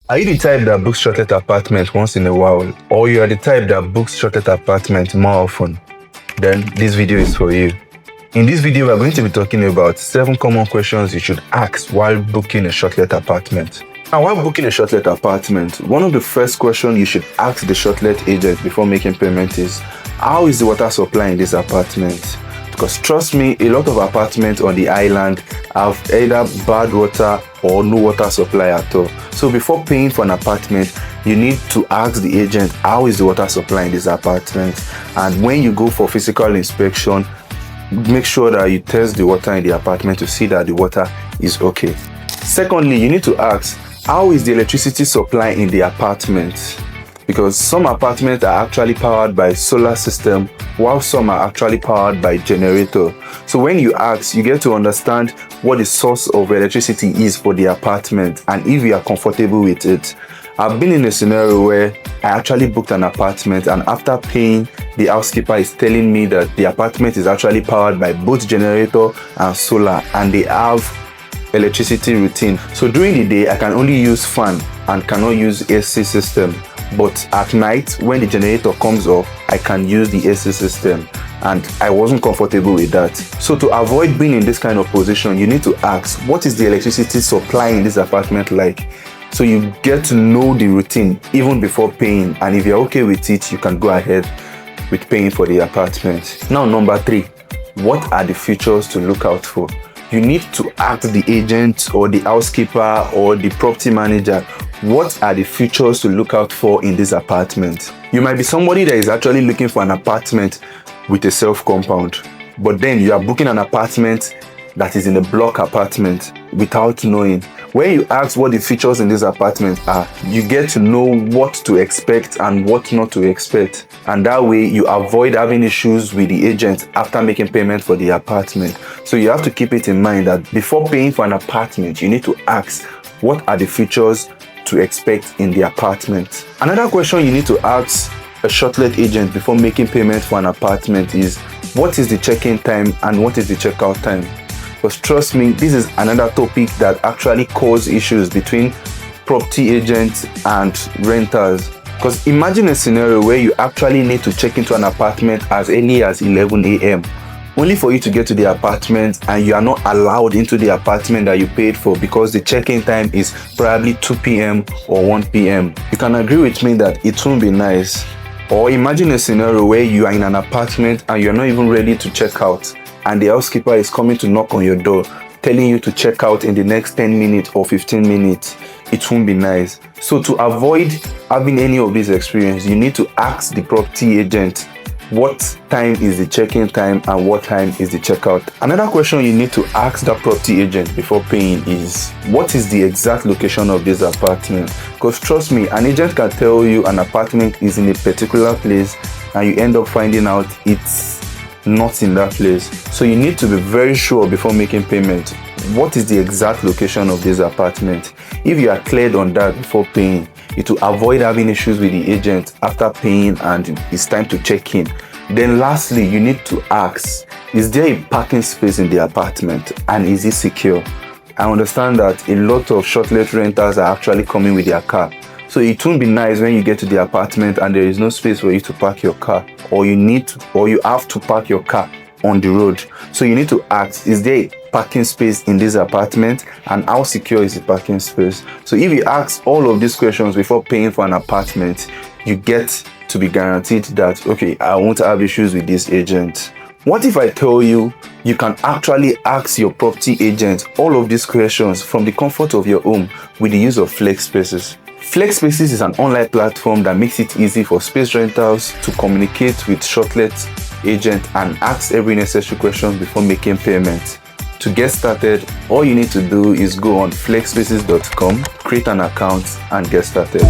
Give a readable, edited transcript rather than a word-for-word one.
Are you the type that books Shortlet apartment once in a while, or you are the type that books Shortlet apartment more often? Then this video is for you. In this video, we are going to be talking about 7 common questions you should ask while booking a Shortlet apartment. Now, while booking a Shortlet apartment, one of the first questions you should ask the Shortlet agent before making payment is, how is the water supply in this apartment? Because trust me, a lot of apartments on the island have either bad water or no water supply at all. So before paying for an apartment, you need to ask the agent, how is the water supply in this apartment? And when you go for physical inspection, make sure that you test the water in the apartment to see that the water is okay. Secondly, you need to ask, how is the electricity supply in the apartment? Because some apartments are actually powered by solar system, while some are actually powered by generator. So when you ask, you get to understand what the source of electricity is for the apartment and if you are comfortable with it. I've been in a scenario where I actually booked an apartment, and after paying, the housekeeper is telling me that the apartment is actually powered by both generator and solar, and they have electricity routine. So during the day, I can only use fan and cannot use AC system. But at night, when the generator comes off, I can use the AC system, and I wasn't comfortable with that. So to avoid being in this kind of position, you need to ask, what is the electricity supply in this apartment like? So you get to know the routine even before paying, and if you're okay with it, you can go ahead with paying for the apartment. Now, number 3, what are the features to look out for? You need to ask the agent or the housekeeper or the property manager, what are the features to look out for in this apartment? You might be somebody that is actually looking for an apartment with a self-compound, but then you are booking an apartment that is in a block apartment without knowing. When you ask what the features in this apartment are, you get to know what to expect and what not to expect. And that way you avoid having issues with the agent after making payment for the apartment. So you have to keep it in mind that before paying for an apartment, you need to ask, what are the features to expect in the apartment? Another question you need to ask a Shortlet agent before making payment for an apartment is, what is the check-in time and what is the check-out time? Because trust me, this is another topic that actually causes issues between property agents and renters. Because imagine a scenario where you actually need to check into an apartment as early as 11 a.m. only for you to get to the apartment and you are not allowed into the apartment that you paid for because the check-in time is probably 2 p.m. or 1 p.m. You can agree with me that it won't be nice. Or imagine a scenario where you are in an apartment and you're not even ready to check out, and the housekeeper is coming to knock on your door, telling you to check out in the next 10 minutes or 15 minutes. It won't be nice. So to avoid having any of these experiences, you need to ask the property agent, what time is the check-in time and what time is the checkout? Another question you need to ask that property agent before paying is, what is the exact location of this apartment? Because trust me, an agent can tell you an apartment is in a particular place and you end up finding out it's not in that place. So you need to be very sure before making payment, what is the exact location of this apartment? If you are cleared on that before paying, it will avoid having issues with the agent after paying and it's time to check in. Then lastly, you need to ask, is there a parking space in the apartment and is it secure? I understand that a lot of Shortlet renters are actually coming with their car. So it won't be nice when you get to the apartment and there is no space for you to park your car, or you have to park your car on the road. So you need to ask, is there a parking space in this apartment and how secure is the parking space? So if you ask all of these questions before paying for an apartment, you get to be guaranteed that, okay, I won't have issues with this agent. What if I tell you, you can actually ask your property agent all of these questions from the comfort of your home with the use of Flex Spaces? Flex Spaces is an online platform that makes it easy for space rentals to communicate with Shortlet agent and ask every necessary question before making payment. To get started, all you need to do is go on flexspaces.com, create an account and get started.